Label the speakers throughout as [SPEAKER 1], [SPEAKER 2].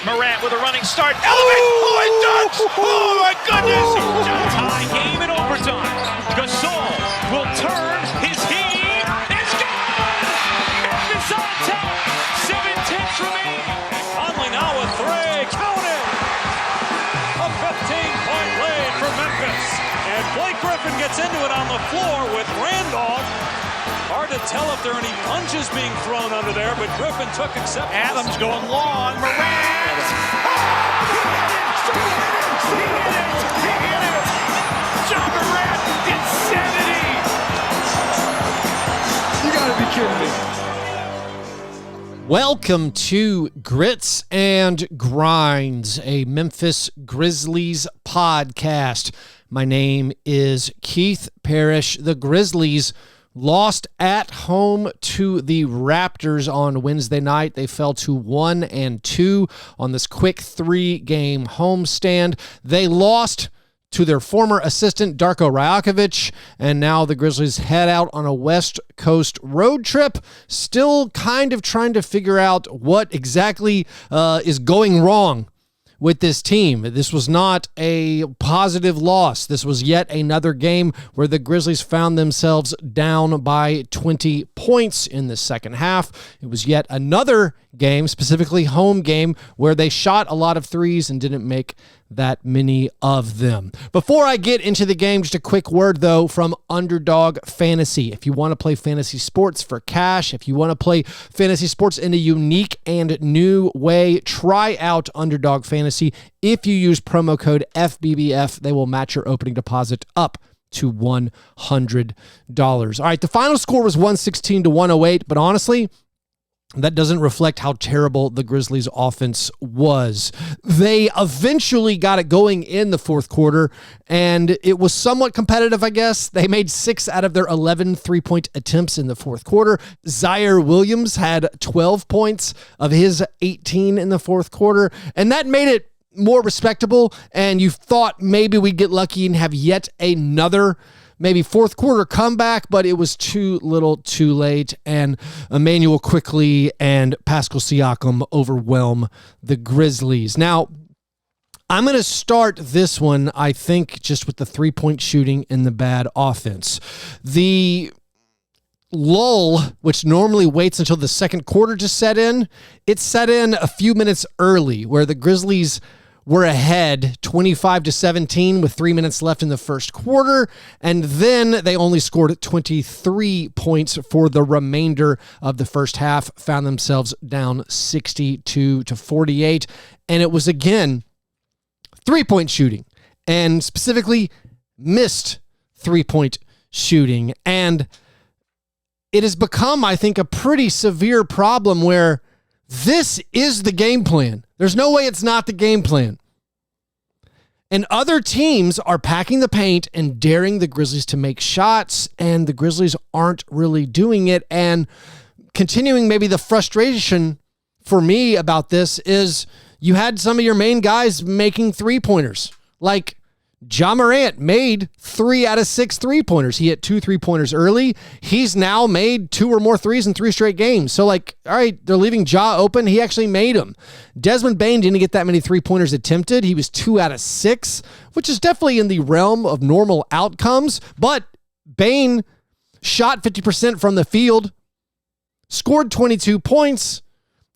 [SPEAKER 1] Morant with a running start. Elevates. Oh, it dunks. Oh, my goodness.
[SPEAKER 2] Tie game in overtime. Gasol will turn. His heat is gone. Memphis on top. 7-10 remaining. Conley now with three. Count it. A 15-point lead for Memphis. And Blake Griffin gets into it on the floor with Randolph. Hard to tell if there are any punches being thrown under there, but Griffin took acceptance.
[SPEAKER 1] Adams going long. Morant. He hit it. John Morant. Insanity.
[SPEAKER 3] You gotta be kidding me.
[SPEAKER 4] Welcome to Grits and Grinds, a Memphis Grizzlies podcast. My name is Keith Parrish. The Grizzlies lost at home to the Raptors on Wednesday night. They fell to 1-2 on this quick 3-game homestand. They lost to their former assistant, Darko Rajakovic, and now the Grizzlies head out on a West Coast road trip, still kind of trying to figure out what exactly is going wrong with this team. This was not a positive loss. This was yet another game where the Grizzlies found themselves down by 20 points in the second half. It was yet another game, specifically home game, where they shot a lot of threes and didn't make that many of them. Before I get into the game, just a quick word, though, from Underdog Fantasy. If you want to play fantasy sports for cash, if you want to play fantasy sports in a unique and new way, try out Underdog Fantasy. If you use promo code FBBF, they will match your opening deposit up to $100. All right, the final score was 116-108, but honestly, that doesn't reflect how terrible the Grizzlies' offense was. They eventually got it going in the fourth quarter, and it was somewhat competitive, I guess. They made 6 out of their 11 three-point attempts in the fourth quarter. Zaire Williams had 12 points of his 18 in the fourth quarter, and that made it more respectable, and you thought maybe we'd get lucky and have yet another maybe fourth quarter comeback, but it was too little too late, and Emmanuel Quickley and Pascal Siakam overwhelm the Grizzlies. Now, I'm going to start this one, I think, just with the three-point shooting and the bad offense. The lull, which normally waits until the second quarter to set in, it set in a few minutes early, where the Grizzlies were ahead 25-17 with 3 minutes left in the first quarter, and then they only scored 23 points for the remainder of the first half, found themselves down 62-48, and it was again three-point shooting, and specifically missed three-point shooting, and it has become, I think, a pretty severe problem where this is the game plan. There's no way it's not the game plan. And other teams are packing the paint and daring the Grizzlies to make shots, and the Grizzlies aren't really doing it. And continuing maybe the frustration for me about this is you had some of your main guys making three-pointers. Like Ja Morant made 3 out of 6 three-pointers. He hit 2 3-pointers early. He's now made 2 or more threes in 3 straight games. So, like, all right, they're leaving Ja open. He actually made them. Desmond Bane didn't get that many three-pointers attempted. He was 2 out of 6, which is definitely in the realm of normal outcomes. But Bane shot 50% from the field, scored 22 points,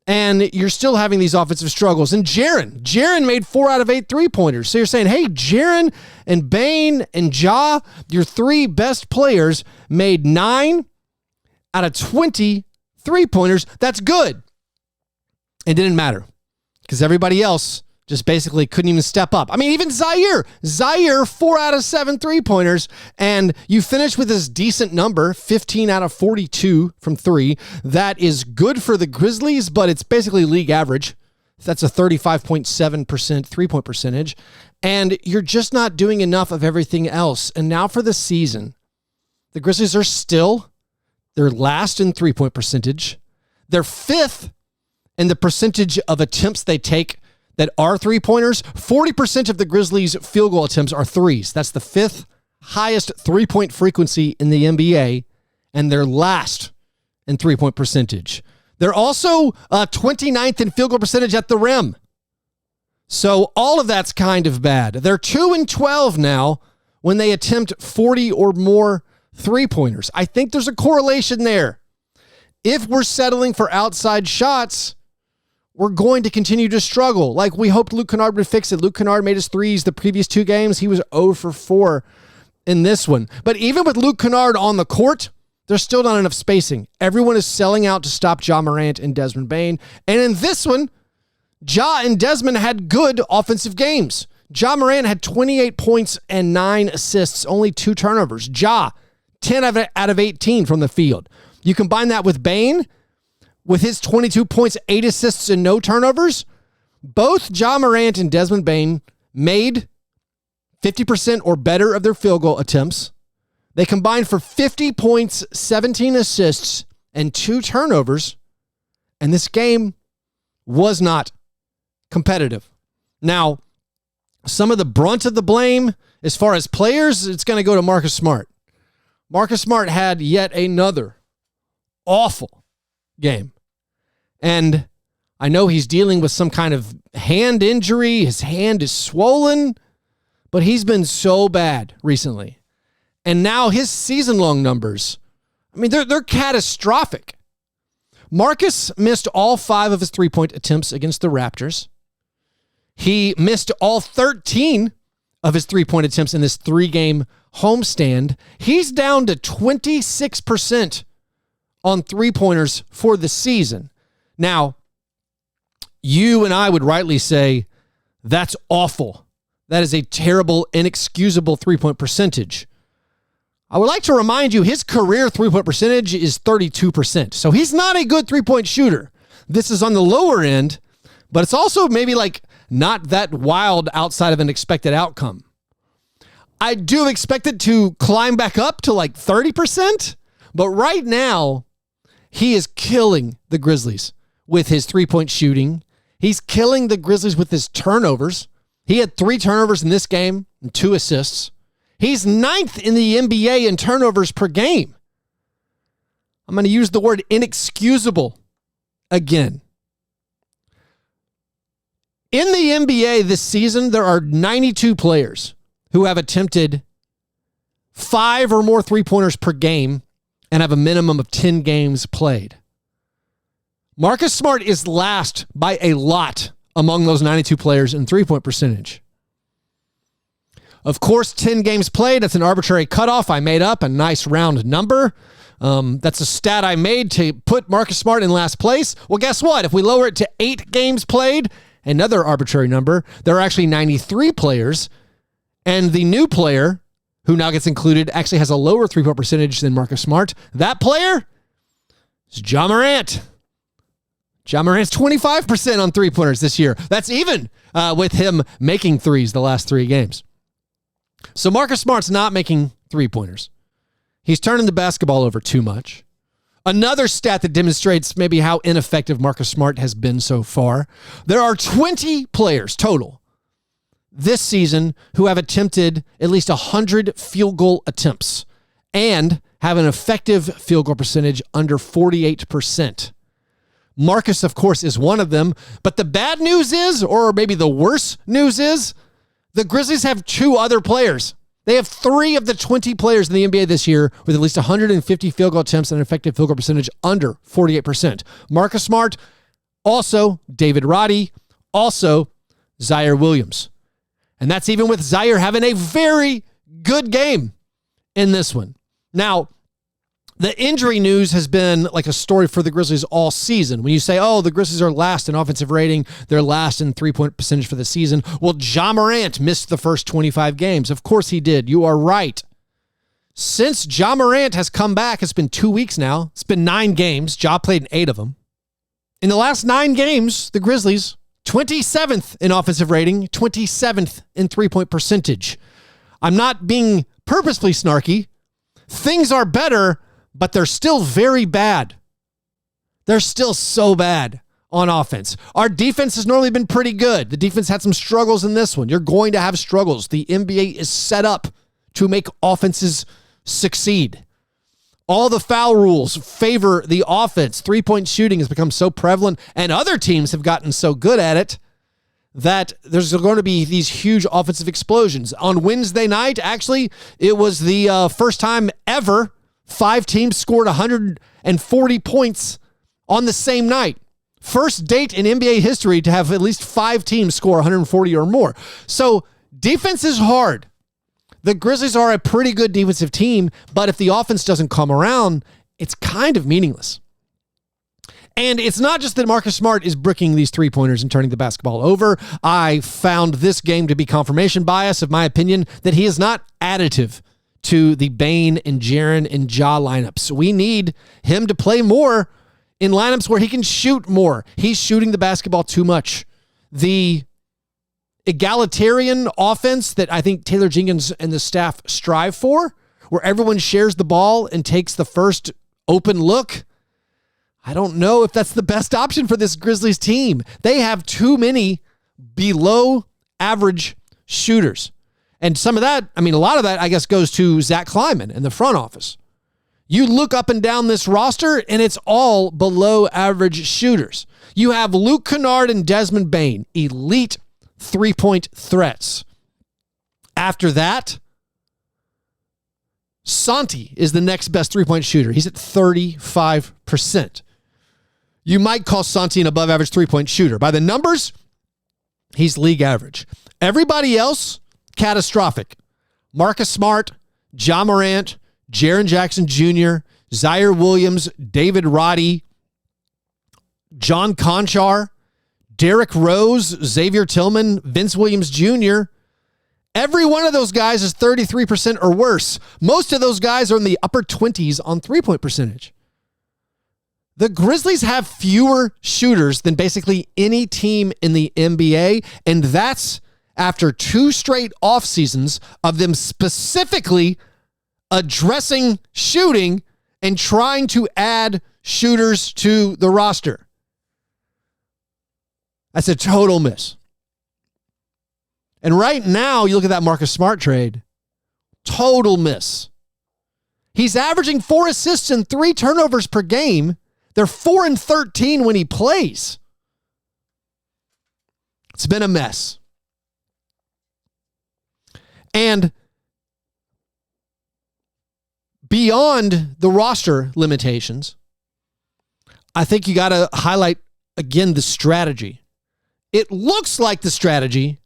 [SPEAKER 4] and you're still having these offensive struggles. And Jaren made 4 out of 8 three-pointers. So you're saying, hey, Jaren and Bane and Ja, your 3 best players, made 9 out of 20 three-pointers. That's good. It didn't matter because everybody else just basically couldn't even step up. I mean, even Zaire, 4 out of 7 three-pointers, and you finish with this decent number, 15 out of 42 from 3. That is good for the Grizzlies, but it's basically league average. That's a 35.7% three-point percentage, and you're just not doing enough of everything else. And now for the season, the Grizzlies are they're last in three-point percentage. They're 5th in the percentage of attempts they take that are three-pointers. 40% of the Grizzlies' field goal attempts are threes. That's the 5th highest three-point frequency in the NBA, and they're last in three-point percentage. They're also 29th in field goal percentage at the rim. So all of that's kind of bad. They're 2-12 now when they attempt 40 or more three-pointers. I think there's a correlation there. If we're settling for outside shots, we're going to continue to struggle. Like we hoped Luke Kennard would fix it. Luke Kennard made his threes the previous 2 games. He was 0 for 4 in this one. But even with Luke Kennard on the court, there's still not enough spacing. Everyone is selling out to stop Ja Morant and Desmond Bane. And in this one, Ja and Desmond had good offensive games. Ja Morant had 28 points and 9 assists, only 2 turnovers. Ja, 10 out of 18 from the field. You combine that with Bane, with his 22 points, 8 assists, and no turnovers. Both Ja Morant and Desmond Bane made 50% or better of their field goal attempts. They combined for 50 points, 17 assists, and 2 turnovers. And this game was not competitive. Now, some of the brunt of the blame, as far as players, it's going to go to Marcus Smart. Marcus Smart had yet another awful game. And I know he's dealing with some kind of hand injury. His hand is swollen, but he's been so bad recently. And now his season-long numbers, I mean, they're catastrophic. Marcus missed all 5 of his three-point attempts against the Raptors. He missed all 13 of his three-point attempts in this 3-game homestand. He's down to 26% on three-pointers for the season. Now, you and I would rightly say that's awful. That is a terrible, inexcusable three-point percentage. I would like to remind you his career three-point percentage is 32%. So he's not a good three-point shooter. This is on the lower end, but it's also maybe like not that wild outside of an expected outcome. I do expect it to climb back up to like 30%, but right now he is killing the Grizzlies with his three-point shooting. He's killing the Grizzlies with his turnovers. He had 3 turnovers in this game and 2 assists. He's 9th in the NBA in turnovers per game. I'm going to use the word inexcusable again. In the NBA this season, there are 92 players who have attempted 5 or more three-pointers per game and have a minimum of 10 games played. Marcus Smart is last by a lot among those 92 players in three-point percentage. Of course, 10 games played, that's an arbitrary cutoff. I made up a nice round number. That's a stat I made to put Marcus Smart in last place. Well, guess what? If we lower it to 8 games played, another arbitrary number, there are actually 93 players. And the new player, who now gets included, actually has a lower three-point percentage than Marcus Smart. That player is Ja Morant. Ja Morant's 25% on three-pointers this year. That's even with him making threes the last 3 games. So Marcus Smart's not making three-pointers. He's turning the basketball over too much. Another stat that demonstrates maybe how ineffective Marcus Smart has been so far. There are 20 players total this season who have attempted at least 100 field goal attempts and have an effective field goal percentage under 48%. Marcus, of course, is one of them. But the bad news is, or maybe the worse news is, the Grizzlies have 2 other players. They have 3 of the 20 players in the NBA this year with at least 150 field goal attempts and an effective field goal percentage under 48%. Marcus Smart, also David Roddy, also Zaire Williams. And that's even with Zaire having a very good game in this one. Now, the injury news has been like a story for the Grizzlies all season. When you say, oh, the Grizzlies are last in offensive rating, they're last in three-point percentage for the season. Well, Ja Morant missed the first 25 games. Of course he did. You are right. Since Ja Morant has come back, it's been 2 weeks now. It's been 9 games. Ja played in 8 of them. In the last 9 games, the Grizzlies, 27th in offensive rating, 27th in three-point percentage. I'm not being purposefully snarky. Things are better, but they're still very bad. They're still so bad on offense. Our defense has normally been pretty good. The defense had some struggles in this one. You're going to have struggles. The NBA is set up to make offenses succeed. All the foul rules favor the offense. Three-point shooting has become so prevalent, and other teams have gotten so good at it that there's going to be these huge offensive explosions. On Wednesday night, actually, it was the first time ever 5 teams scored 140 points on the same night. First date in NBA history to have at least 5 teams score 140 or more. So defense is hard. The Grizzlies are a pretty good defensive team, but if the offense doesn't come around, it's kind of meaningless. And it's not just that Marcus Smart is bricking these three-pointers and turning the basketball over. I found this game to be confirmation bias of my opinion that he is not additive to the Bane and Jaren and Ja lineups. We need him to play more in lineups where he can shoot more. He's shooting the basketball too much. The egalitarian offense that I think Taylor Jenkins and the staff strive for, where everyone shares the ball and takes the first open look, I don't know if that's the best option for this Grizzlies team. They have too many below average shooters. And some of that, a lot of that, I guess, goes to Zach Kleiman and the front office. You look up and down this roster, and it's all below average shooters. You have Luke Kennard and Desmond Bane, elite three-point threats. After that, Santi is the next best three-point shooter. He's at 35%. You might call Santi an above-average three-point shooter. By the numbers, he's league average. Everybody else, catastrophic. Marcus Smart, Ja Morant, Jaren Jackson Jr., Zaire Williams, David Roddy, John Conchar, Derrick Rose, Xavier Tillman, Vince Williams Jr. Every one of those guys is 33% or worse. Most of those guys are in the upper 20s on three-point percentage. The Grizzlies have fewer shooters than basically any team in the NBA, and that's after 2 straight off seasons of them specifically addressing shooting and trying to add shooters to the roster. That's a total miss. And right now, you look at that Marcus Smart trade, total miss. He's averaging 4 assists and 3 turnovers per game. They're 4-13 when he plays. It's been a mess. And beyond the roster limitations, I think you got to highlight again the strategy. It looks like the strategy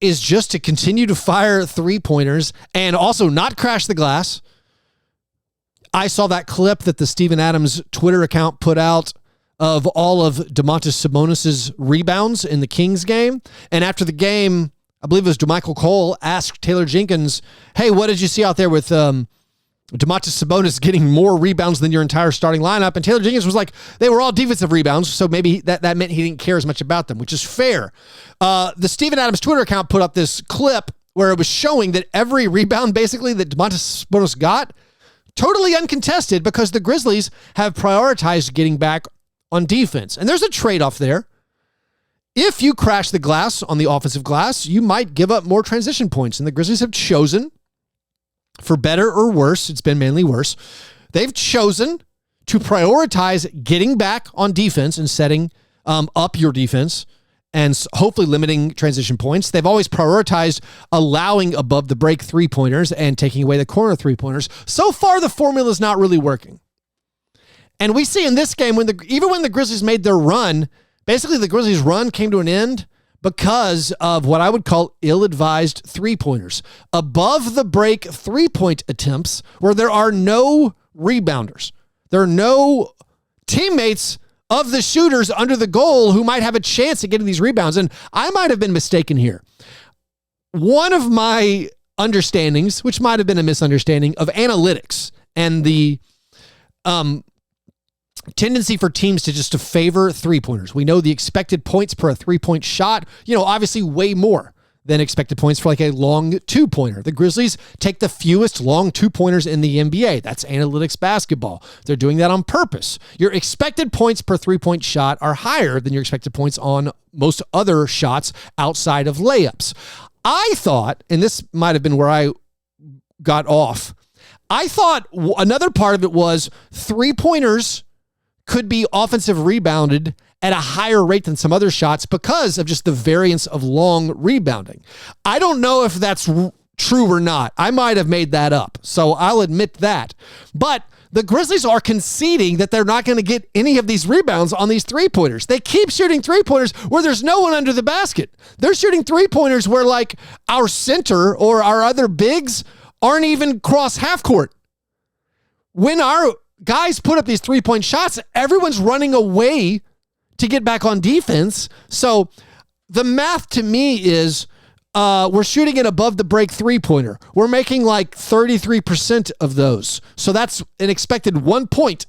[SPEAKER 4] is just to continue to fire three-pointers and also not crash the glass. I saw that clip that the Steven Adams Twitter account put out of all of Domantas Sabonis' rebounds in the Kings game. And after the game, I believe it was DeMichael Cole asked Taylor Jenkins, hey, what did you see out there with Domantas Sabonis getting more rebounds than your entire starting lineup? And Taylor Jenkins was like, they were all defensive rebounds, so maybe that meant he didn't care as much about them, which is fair. The Steven Adams Twitter account put up this clip where it was showing that every rebound basically that Domantas Sabonis got, totally uncontested because the Grizzlies have prioritized getting back on defense. And there's a trade-off there. If you crash the glass on the offensive glass, you might give up more transition points. And the Grizzlies have chosen, for better or worse, it's been mainly worse, they've chosen to prioritize getting back on defense and setting up your defense and hopefully limiting transition points. They've always prioritized allowing above the break three-pointers and taking away the corner three-pointers. So far, the formula is not really working. And we see in this game, even when the Grizzlies made their run, basically the Grizzlies' run came to an end because of what I would call ill-advised three-pointers. Above the break three-point attempts where there are no rebounders. There are no teammates of the shooters under the goal who might have a chance at getting these rebounds. And I might have been mistaken here. One of my understandings, which might have been a misunderstanding, of analytics and the tendency for teams to favor three-pointers. We know the expected points per a three-point shot, obviously way more than expected points for like a long two-pointer. The Grizzlies take the fewest long two-pointers in the NBA. That's analytics basketball. They're doing that on purpose. Your expected points per three-point shot are higher than your expected points on most other shots outside of layups. I thought, and this might have been where I got off, I thought another part of it was three-pointers could be offensive rebounded at a higher rate than some other shots because of just the variance of long rebounding. I don't know if that's true or not. I might have made that up, so I'll admit that. But the Grizzlies are conceding that they're not going to get any of these rebounds on these three-pointers. They keep shooting three-pointers where there's no one under the basket. They're shooting three-pointers where, like, our center or our other bigs aren't even cross half court. When our guys put up these three-point shots, everyone's running away to get back on defense. So the math to me is we're shooting an above the break three-pointer. We're making like 33% of those. So that's an expected 1 point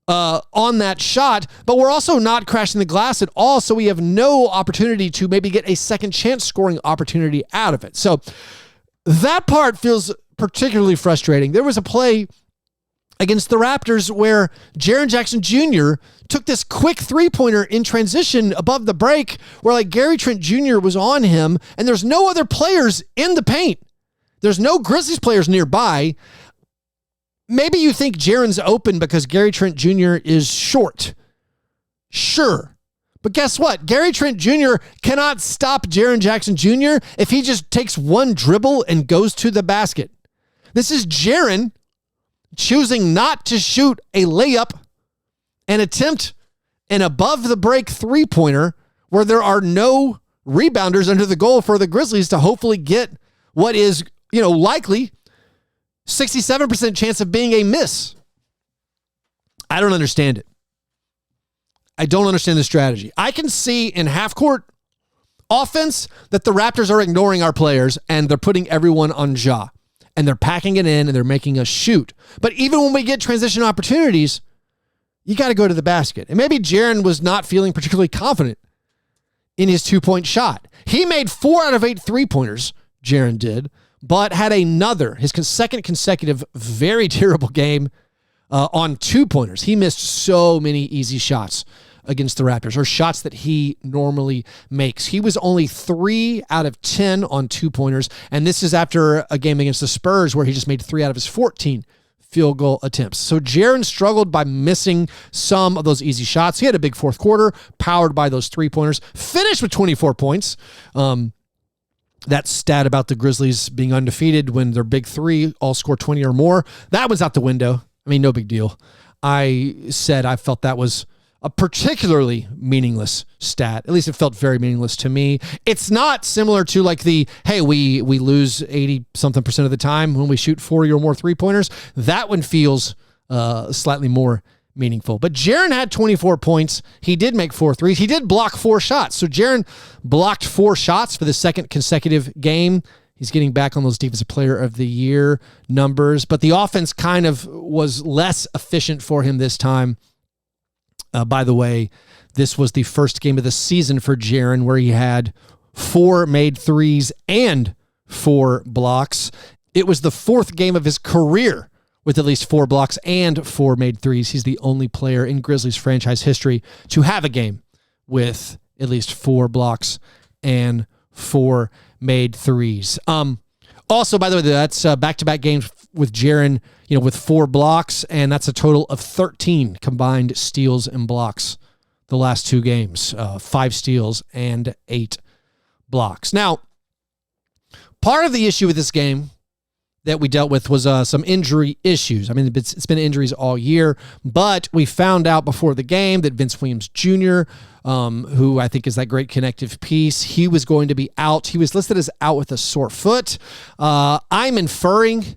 [SPEAKER 4] on that shot, but we're also not crashing the glass at all. So we have no opportunity to maybe get a second chance scoring opportunity out of it. So that part feels particularly frustrating. There was a play against the Raptors where Jaren Jackson Jr. took this quick three-pointer in transition above the break where like Gary Trent Jr. was on him and there's no other players in the paint. There's no Grizzlies players nearby. Maybe you think Jaren's open because Gary Trent Jr. is short. Sure. But guess what? Gary Trent Jr. cannot stop Jaren Jackson Jr. if he just takes one dribble and goes to the basket. This is Jaren choosing not to shoot a layup and attempt an above the break three-pointer where there are no rebounders under the goal for the Grizzlies to hopefully get what is, likely 67% chance of being a miss. I don't understand it. I don't understand the strategy. I can see in half-court offense that the Raptors are ignoring our players and they're putting everyone on Ja. And they're packing it in and they're making us shoot. But even when we get transition opportunities, you got to go to the basket. And maybe Jaren was not feeling particularly confident in his 2-point shot. He made 4 out of 8 3-pointers, Jaren did, but had his second consecutive very terrible game on 2-pointers. He missed so many easy shots against the Raptors, or shots that he normally makes. He was only 3 out of 10 on 2-pointers, and this is after a game against the Spurs where he just made 3 out of his 14 field goal attempts. So Jaren struggled by missing some of those easy shots. He had a big fourth quarter powered by those 3-pointers, finished with 24 points. That stat about the Grizzlies being undefeated when their big three all score 20 or more, that was out the window. I mean, no big deal. I said I felt that was a particularly meaningless stat. At least it felt very meaningless to me. It's not similar to like we lose 80-something% of the time when we shoot 40 or more 3-pointers. That one feels slightly more meaningful. But Jaren had 24 points. He did make 4 threes. He did block 4 shots. So Jaren blocked 4 shots for the second consecutive game. He's getting back on those Defensive Player of the Year numbers. But the offense kind of was less efficient for him this time. By the way, this was the first game of the season for Jaren where he had 4 made threes and 4 blocks. It was the 4th game of his career with at least 4 blocks and 4 made threes. He's the only player in Grizzlies franchise history to have a game with at least 4 blocks and 4 made threes. Also, by the way, that's back-to-back games with Jaren, with 4 blocks, and that's a total of 13 combined steals and blocks the last 2 games, 5 steals and 8 blocks. Now, part of the issue with this game that we dealt with was some injury issues. I mean, it's been injuries all year, but we found out before the game that Vince Williams Jr., who I think is that great connective piece, he was going to be out. He was listed as out with a sore foot. I'm inferring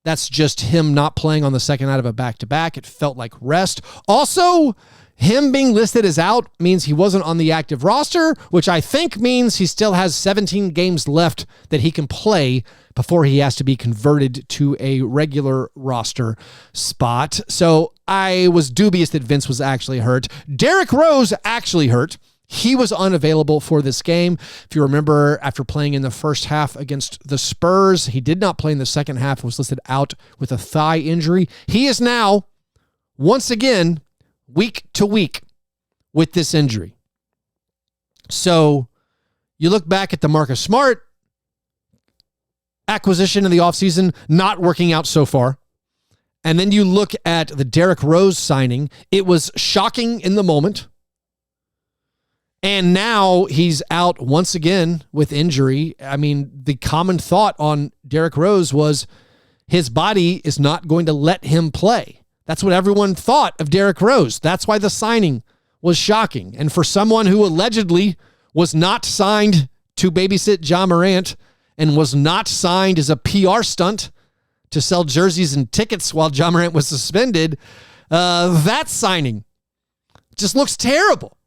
[SPEAKER 4] that's just him not playing on the second night of a back-to-back. It felt like rest. Also, him being listed as out means he wasn't on the active roster, which I think means he still has 17 games left that he can play before he has to be converted to a regular roster spot. So I was dubious that Vince was actually hurt. Derrick Rose actually hurt. He was unavailable for this game. If you remember, after playing in the first half against the Spurs, he did not play in the second half, was listed out with a thigh injury. He is now, once again, week to week with this injury. So you look back at the Marcus Smart acquisition in the offseason, not working out so far. And then you look at the Derrick Rose signing. It was shocking in the moment. And now he's out once again with injury. I mean, the common thought on Derrick Rose was his body is not going to let him play. That's what everyone thought of Derrick Rose. That's why the signing was shocking. And for someone who allegedly was not signed to babysit Ja Morant and was not signed as a PR stunt to sell jerseys and tickets while Ja Morant was suspended, that signing just looks terrible.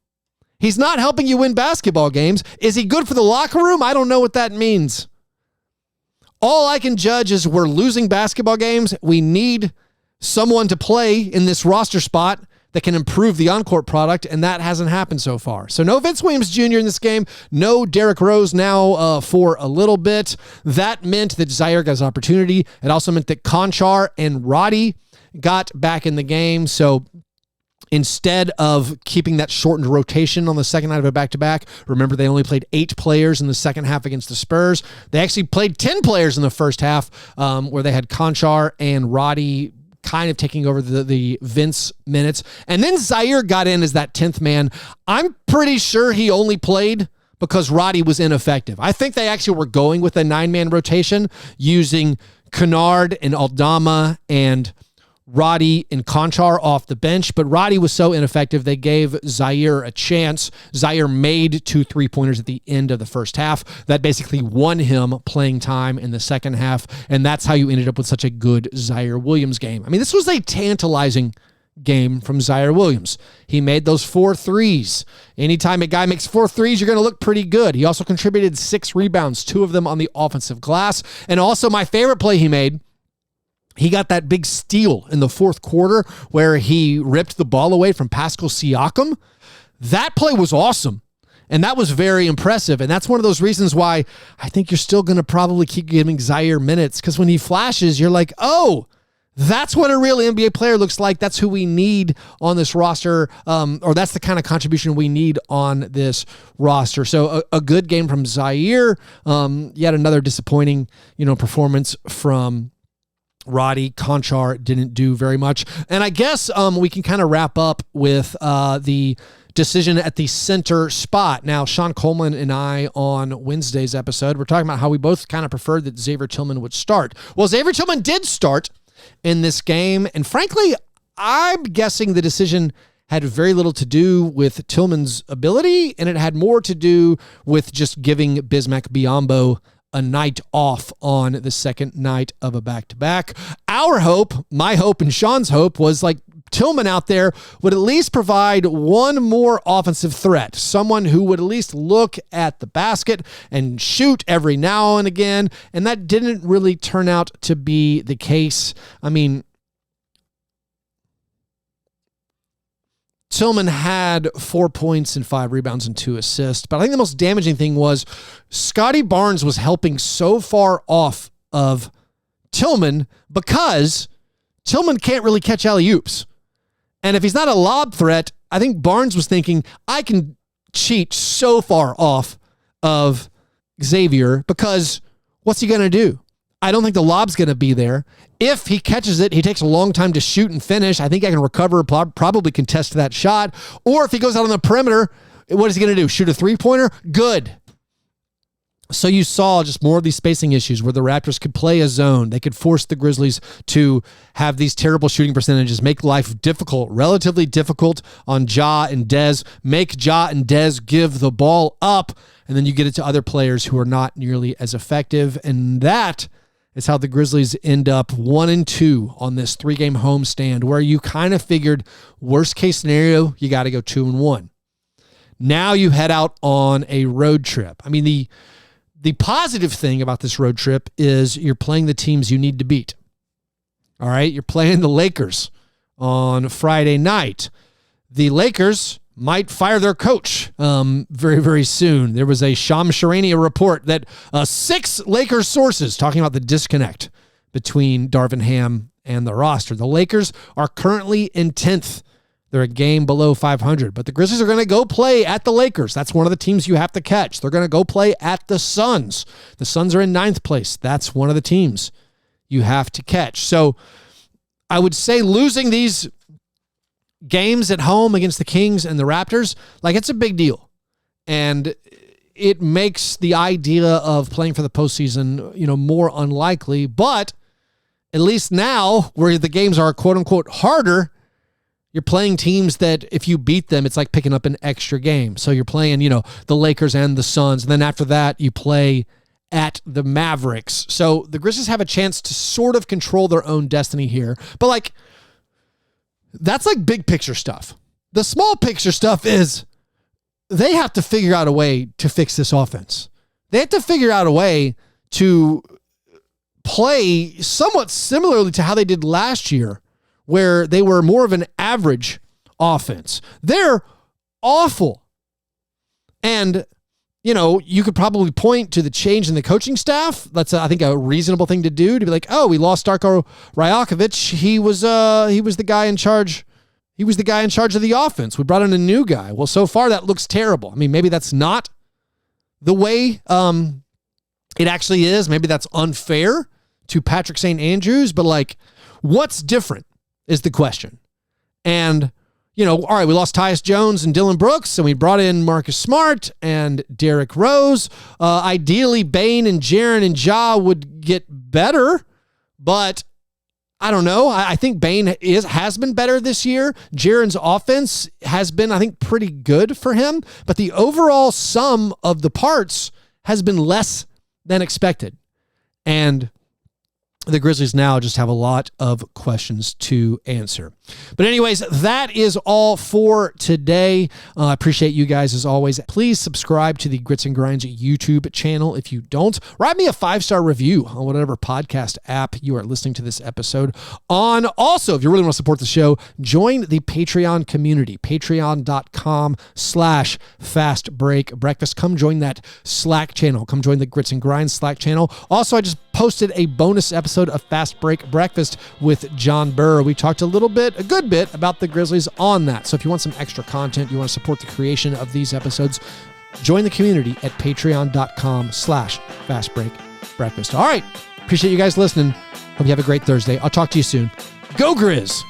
[SPEAKER 4] He's not helping you win basketball games. Is he good for the locker room? I don't know what that means. All I can judge is we're losing basketball games. We need someone to play in this roster spot that can improve the on-court product, and that hasn't happened so far. So no Vince Williams Jr. in this game. No Derrick Rose now for a little bit. That meant that Zaire got his opportunity. It also meant that Conchar and Roddy got back in the game. So instead of keeping that shortened rotation on the second night of a back-to-back, remember they only played 8 players in the second half against the Spurs. They actually played 10 players in the first half where they had Conchar and Roddy kind of taking over the Vince minutes. And then Zaire got in as that 10th man. I'm pretty sure he only played because Roddy was ineffective. I think they actually were going with a 9-man rotation using Kennard and Aldama and Roddy and Conchar off the bench, but Roddy was so ineffective, they gave Zaire a chance. Zaire made 2 3-pointers at the end of the first half. That basically won him playing time in the second half, and that's how you ended up with such a good Zaire Williams game. I mean, this was a tantalizing game from Zaire Williams. He made those 4 threes. Anytime a guy makes 4 threes, you're going to look pretty good. He also contributed 6 rebounds, 2 of them on the offensive glass, and also my favorite play he made, he got that big steal in the fourth quarter where he ripped the ball away from Pascal Siakam. That play was awesome, and that was very impressive, and that's one of those reasons why I think you're still going to probably keep giving Zaire minutes, because when he flashes, you're like, oh, that's what a real NBA player looks like. That's who we need on this roster, or that's the kind of contribution we need on this roster. So a good game from Zaire. Yet another disappointing, performance from Roddy. Conchar didn't do very much. And I guess we can kind of wrap up with the decision at the center spot. Now, Sean Coleman and I on Wednesday's episode, we're talking about how we both kind of preferred that Xavier Tillman would start. Well, Xavier Tillman did start in this game. And frankly, I'm guessing the decision had very little to do with Tillman's ability, and it had more to do with just giving Bismack Biyombo a night off on the second night of a back-to-back. Our hope, my hope and Sean's hope, was like Tillman out there would at least provide one more offensive threat, someone who would at least look at the basket and shoot every now and again, and that didn't really turn out to be the case. I mean, Tillman had 4 points and 5 rebounds and 2 assists. But I think the most damaging thing was Scotty Barnes was helping so far off of Tillman because Tillman can't really catch alley-oops. And if he's not a lob threat, I think Barnes was thinking, I can cheat so far off of Xavier because what's he going to do? I don't think the lob's going to be there. If he catches it, he takes a long time to shoot and finish. I think I can recover, probably contest that shot. Or if he goes out on the perimeter, what is he going to do? Shoot a 3-pointer? Good. So you saw just more of these spacing issues where the Raptors could play a zone. They could force the Grizzlies to have these terrible shooting percentages, make life difficult, relatively difficult on Ja and Dez, make Ja and Dez give the ball up, and then you get it to other players who are not nearly as effective. And that is how the Grizzlies end up 1-2 on this 3-game homestand, where you kind of figured worst case scenario, you got to go 2-1. Now you head out on a road trip. I mean, the positive thing about this road trip is you're playing the teams you need to beat. All right, you're playing the Lakers on Friday night. The Lakers might fire their coach very, very soon. There was a Shams Charania report that 6 Lakers sources talking about the disconnect between Darvin Ham and the roster. The Lakers are currently in 10th. They're a game below 500, but the Grizzlies are going to go play at the Lakers. That's one of the teams you have to catch. They're going to go play at the Suns. The Suns are in 9th place. That's one of the teams you have to catch. So I would say losing these games at home against the Kings and the Raptors, like, it's a big deal. And it makes the idea of playing for the postseason, more unlikely. But at least now, where the games are quote unquote harder, you're playing teams that if you beat them, it's like picking up an extra game. So you're playing, the Lakers and the Suns. And then after that, you play at the Mavericks. So the Grizzlies have a chance to sort of control their own destiny here. But that's big picture stuff. The small picture stuff is they have to figure out a way to fix this offense. They have to figure out a way to play somewhat similarly to how they did last year, where they were more of an average offense. They're awful. And, you could probably point to the change in the coaching staff. That's, I think, a reasonable thing to do, to be like, oh, we lost Darko Rajakovic. He was the guy in charge. He was the guy in charge of the offense. We brought in a new guy. Well, so far that looks terrible. I mean, maybe that's not the way it actually is. Maybe that's unfair to Patrick St. Andrews, but what's different is the question. And, all right, we lost Tyus Jones and Dylan Brooks, and we brought in Marcus Smart and Derrick Rose. Ideally, Bane and Jaren and Ja would get better, but I don't know. I think Bane has been better this year. Jaren's offense has been, I think, pretty good for him, but the overall sum of the parts has been less than expected. And the Grizzlies now just have a lot of questions to answer. But anyways, that is all for today. I appreciate you guys as always. Please subscribe to the Grits and Grinds YouTube channel if you don't. Write me a 5-star review on whatever podcast app you are listening to this episode on. Also, if you really want to support the show, join the Patreon community, patreon.com/fastbreakbreakfast. Come join that Slack channel. Come join the Grits and Grinds Slack channel. Also, I just posted a bonus episode of Fast Break Breakfast with John Burr. We talked a good bit about the Grizzlies on that. So if you want some extra content, you want to support the creation of these episodes, join the community at patreon.com/fastbreakbreakfast. All right. Appreciate you guys listening. Hope you have a great Thursday. I'll talk to you soon. Go Grizz!